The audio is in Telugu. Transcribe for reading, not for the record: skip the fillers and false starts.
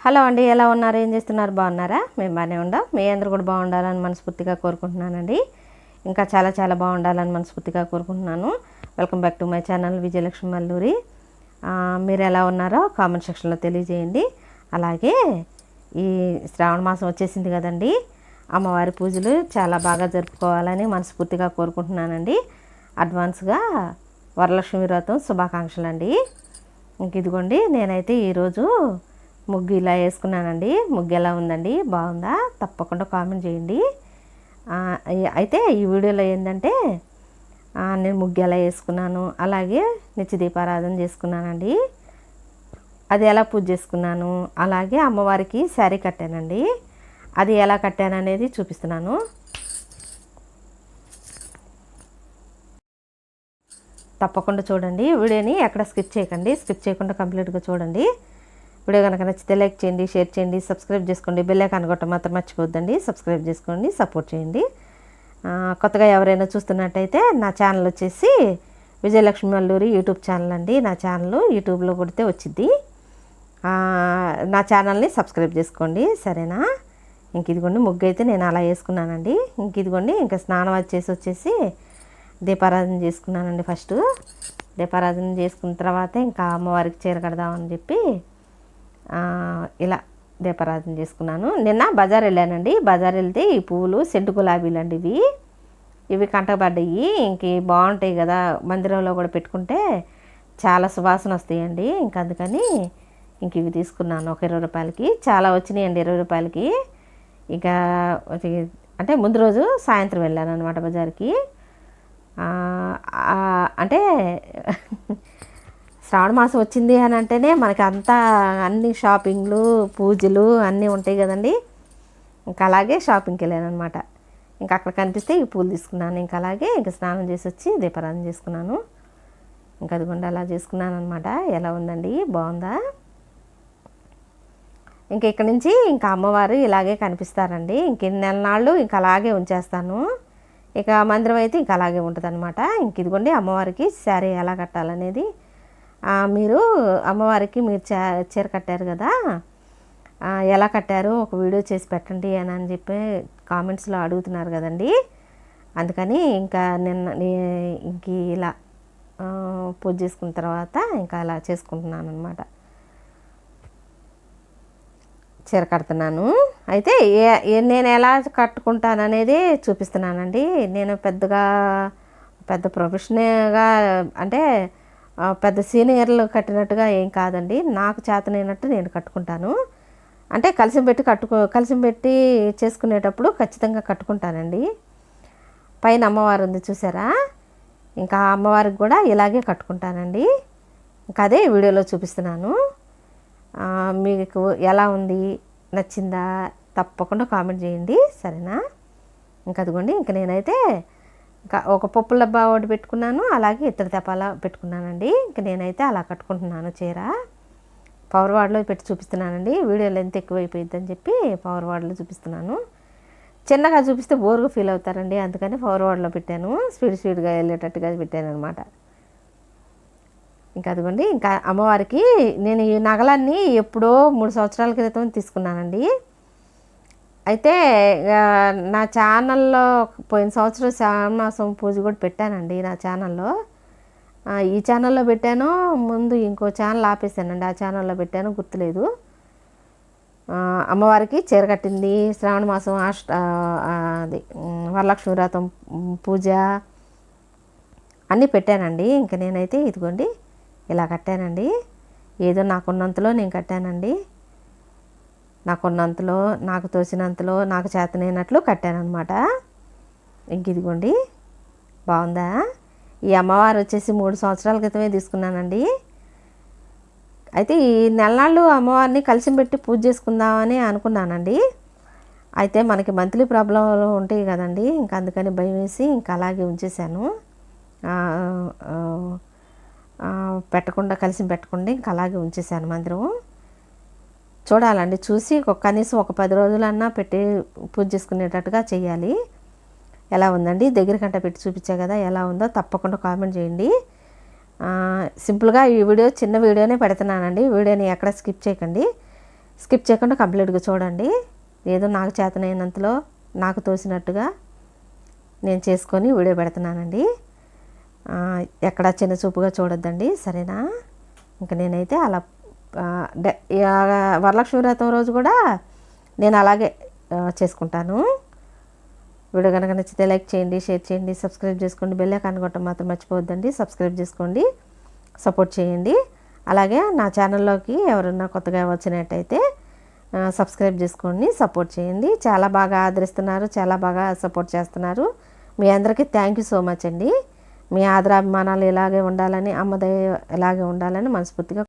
హలో అండి, ఎలా ఉన్నారు? ఏం చేస్తున్నారు? బాగున్నారా? మేము బాగానే ఉండాం. మీ అందరూ కూడా బాగుండాలని మనస్ఫూర్తిగా కోరుకుంటున్నానండి. ఇంకా చాలా చాలా బాగుండాలని మనస్ఫూర్తిగా కోరుకుంటున్నాను. Welcome back to my channel Vijayalakshmi Malluri. మీరు ఎలా ఉన్నారో కామెంట్ సెక్షన్లో తెలియజేయండి. అలాగే ఈ శ్రావణ మాసం వచ్చేసింది కదండి, అమ్మవారి పూజలు చాలా బాగా జరుపుకోవాలని మనస్ఫూర్తిగా కోరుకుంటున్నానండి. అడ్వాన్స్గా వరలక్ష్మి వ్రతం శుభాకాంక్షలు అండి. ఇంక ఇదిగోండి, నేనైతే ఈరోజు ముగ్గు ఇలా వేసుకున్నానండి. ముగ్గు ఎలా ఉందండి? బాగుందా? తప్పకుండా కామెంట్ చేయండి. అయితే ఈ వీడియోలో ఏంటంటే నేను ముగ్గు ఎలా వేసుకున్నాను, అలాగే నిత్య దీపారాధన చేసుకున్నానండి. అది ఎలా పూజ చేసుకున్నాను, అలాగే అమ్మవారికి శారీ కట్టానండి. అది ఎలా కట్టాను అనేది చూపిస్తున్నాను. తప్పకుండా చూడండి. వీడియోని ఎక్కడ స్కిప్ చేయకండి. స్కిప్ చేయకుండా కంప్లీట్గా చూడండి. వీడియో కనుక నచ్చితే లైక్ చేయండి, షేర్ చేయండి, సబ్స్క్రైబ్ చేసుకోండి. బెల్ ఐకాన్ కొట్టడం మాత్రం మర్చిపోవద్దండి. సబ్స్క్రైబ్ చేసుకోండి, సపోర్ట్ చేయండి. కొత్తగా ఎవరైనా చూస్తున్నట్టయితే నా ఛానల్ వచ్చేసి విజయలక్ష్మి మల్లూరి యూట్యూబ్ ఛానల్ అండి. నా ఛానల్ యూట్యూబ్లో కొడితే వచ్చింది. నా ఛానల్ని సబ్స్క్రైబ్ చేసుకోండి, సరేనా? ఇంక ఇదిగోండి, ముగ్గు అయితే నేను అలా వేసుకున్నానండి. ఇంక ఇదిగోండి, ఇంకా స్నానం వచ్చేసి దీపారాధన చేసుకున్నానండి. ఫస్ట్ దీపారాధన చేసుకున్న తర్వాత ఇంకా అమ్మవారికి చీర కడదామని చెప్పి ఇలా దీపారాధన చేసుకున్నాను. నిన్న బజార్ వెళ్ళానండి. బజార్ వెళ్తే ఈ పువ్వులు సెంటు గులాబీలు అండి, ఇవి కంటపడ్డాయి. ఇంక బాగుంటాయి కదా, మందిరంలో కూడా పెట్టుకుంటే చాలా సువాసన వస్తాయండి. ఇంక అందుకని ఇంక ఇవి తీసుకున్నాను. ఒక 20 రూపాయలకి చాలా వచ్చినాయండి. 20 రూపాయలకి. ఇక అంటే ముందు రోజు సాయంత్రం వెళ్ళాను అనమాట బజార్కి. అంటే శ్రావణ మాసం వచ్చింది అని అంటేనే మనకి అంతా అన్ని షాపింగ్లు, పూజలు అన్నీ ఉంటాయి కదండి. ఇంకా అలాగే షాపింగ్కి వెళ్ళాను అనమాట. ఇంకా అక్కడ కనిపిస్తే ఈ పూలు తీసుకున్నాను. ఇంకా అలాగే ఇంకా స్నానం చేసి వచ్చి దీపారాధన చేసుకున్నాను. ఇంకా అదిగోండి అలా చేసుకున్నాను అనమాట. ఎలా ఉందండి? బాగుందా? ఇంకా ఇక్కడి నుంచి ఇంకా అమ్మవారు ఇలాగే కనిపిస్తారండి. ఇంక నెలనాళ్ళు ఇంకా అలాగే ఉంచేస్తాను. ఇక మందిరం అయితే ఇంకా అలాగే ఉంటుంది అనమాట. ఇంక ఇదిగోండి, అమ్మవారికి శారీ ఎలా కట్టాలనేది మీరు అమ్మవారికి మీరు చీర కట్టారు కదా, ఎలా కట్టారు ఒక వీడియో చేసి పెట్టండి అని చెప్పి కామెంట్స్లో అడుగుతున్నారు కదండి. అందుకని ఇంకా ఇంక ఇలా పూజ చేసుకున్న తర్వాత ఇంకా అలా చేసుకుంటున్నాను అనమాట. చీర కడుతున్నాను. అయితే నేను ఎలా కట్టుకుంటాను అనేది చూపిస్తున్నానండి. నేను పెద్ద ప్రొఫెషనల్గా అంటే పెద్ద సీనియర్లు కట్టినట్టుగా ఏం కాదండి. నాకు చేతనైనట్టు నేను కట్టుకుంటాను. అంటే కలిసి పెట్టి చేసుకునేటప్పుడు ఖచ్చితంగా కట్టుకుంటానండి. పైన అమ్మవారు ఉంది చూసారా, ఇంకా అమ్మవారికి కూడా ఇలాగే కట్టుకుంటానండి. ఇంకా అదే వీడియోలో చూపిస్తున్నాను. మీకు ఎలా ఉంది, నచ్చిందా? తప్పకుండా కామెంట్ చేయండి, సరేనా? ఇంకా అదిగోండి, ఇంకా నేనైతే ఇంకా ఒక పప్పుల డబ్బా ఒకటి పెట్టుకున్నాను, అలాగే ఇత్తడి తెపాల పెట్టుకున్నానండి. ఇంక నేనైతే అలా కట్టుకుంటున్నాను చీర. పవర్ వార్డ్లో పెట్టి చూపిస్తున్నానండి. వీడియోలో ఎంత ఎక్కువైపోయిందని చెప్పి పవర్ వార్డ్లో చూపిస్తున్నాను. చిన్నగా చూపిస్తే బోర్గా ఫీల్ అవుతారండి, అందుకని పవర్ వార్డ్లో పెట్టాను. స్పీడ్గా వెళ్ళేటట్టుగా పెట్టాను అనమాట. ఇంకా అదిగోండి, ఇంకా అమ్మవారికి నేను ఈ నగలన్నీ ఎప్పుడో 3 సంవత్సరాల క్రితం తీసుకున్నానండి. అయితే నా ఛానల్లో పోయిన సంవత్సరం శ్రావణ మాసం పూజ కూడా పెట్టానండి నా ఛానల్లో. ఈ ఛానల్లో పెట్టాను, ముందు ఇంకో ఛానల్ ఆపేసానండి, ఆ ఛానల్లో పెట్టాను, గుర్తులేదు. అమ్మవారికి చీర కట్టింది, శ్రావణ మాసం అది వరలక్ష్మి వ్రతం పూజ అన్నీ పెట్టానండి. ఇంక నేనైతే ఇదిగోండి ఇలా కట్టానండి. ఏదో నాకున్నంతలో నేను కట్టానండి. నాకున్నంతలో, నాకు తోచినంతలో, నాకు చేతనైనట్లు కట్టానమాట. ఇంక ఇదిగోండి, బాగుందా? ఈ అమ్మవారు వచ్చేసి 3 సంవత్సరాల క్రితమే తీసుకున్నానండి. అయితే ఈ నెలనాళ్ళు అమ్మవారిని కలిసి పెట్టి పూజ చేసుకుందామని అనుకున్నానండి. అయితే మనకి మంత్లీ ప్రాబ్లంలు ఉంటాయి కదండి, ఇంకా అందుకని భయం వేసి ఇంకా అలాగే ఉంచేసాను. పెట్టకుండా ఇంకా అలాగే ఉంచేసాను మందిరం. చూడాలండి, చూసి కనీసం ఒక 10 రోజులన్నా పెట్టి పూజ చేసుకునేటట్టుగా చేయాలి. ఎలా ఉందండి? దగ్గర కంట పెట్టి చూపించా కదా, ఎలా ఉందో తప్పకుండా కామెంట్ చేయండి. సింపుల్గా ఈ వీడియో చిన్న వీడియోనే పెడుతున్నానండి. వీడియోని ఎక్కడ స్కిప్ చేయకండి. స్కిప్ చేయకుండా కంప్లీట్గా చూడండి. ఏదో నాకు చేతనైనంతలో నాకు తోసినట్టుగా నేను చేసుకొని వీడియో పెడుతున్నానండి. ఎక్కడ చిన్న చూపుగా చూడొద్దండి, సరేనా? ఇంకా నేనైతే అలా వరలక్ష్మి వ్రతం రోజు కూడా నేను అలాగే చేసుకుంటాను. వీడియో కనుక నచ్చితే లైక్ చేయండి, షేర్ చేయండి, సబ్స్క్రైబ్ చేసుకోండి. బెల్ ఐకాన్ కొట్టడం మాత్రం మర్చిపోవద్దండి. సబ్స్క్రైబ్ చేసుకోండి, సపోర్ట్ చేయండి. అలాగే నా ఛానల్లోకి ఎవరన్నా కొత్తగా వచ్చినట్టయితే సబ్స్క్రైబ్ చేసుకోండి, సపోర్ట్ చేయండి. చాలా బాగా ఆదరిస్తున్నారు, చాలా బాగా సపోర్ట్ చేస్తున్నారు. మీ అందరికీ థ్యాంక్ యూ సో మచ్ అండి. మీ ఆదరాభిమానాలు ఇలాగే ఉండాలని, అమ్మదయ ఇలాగే ఉండాలని మనస్ఫూర్తిగా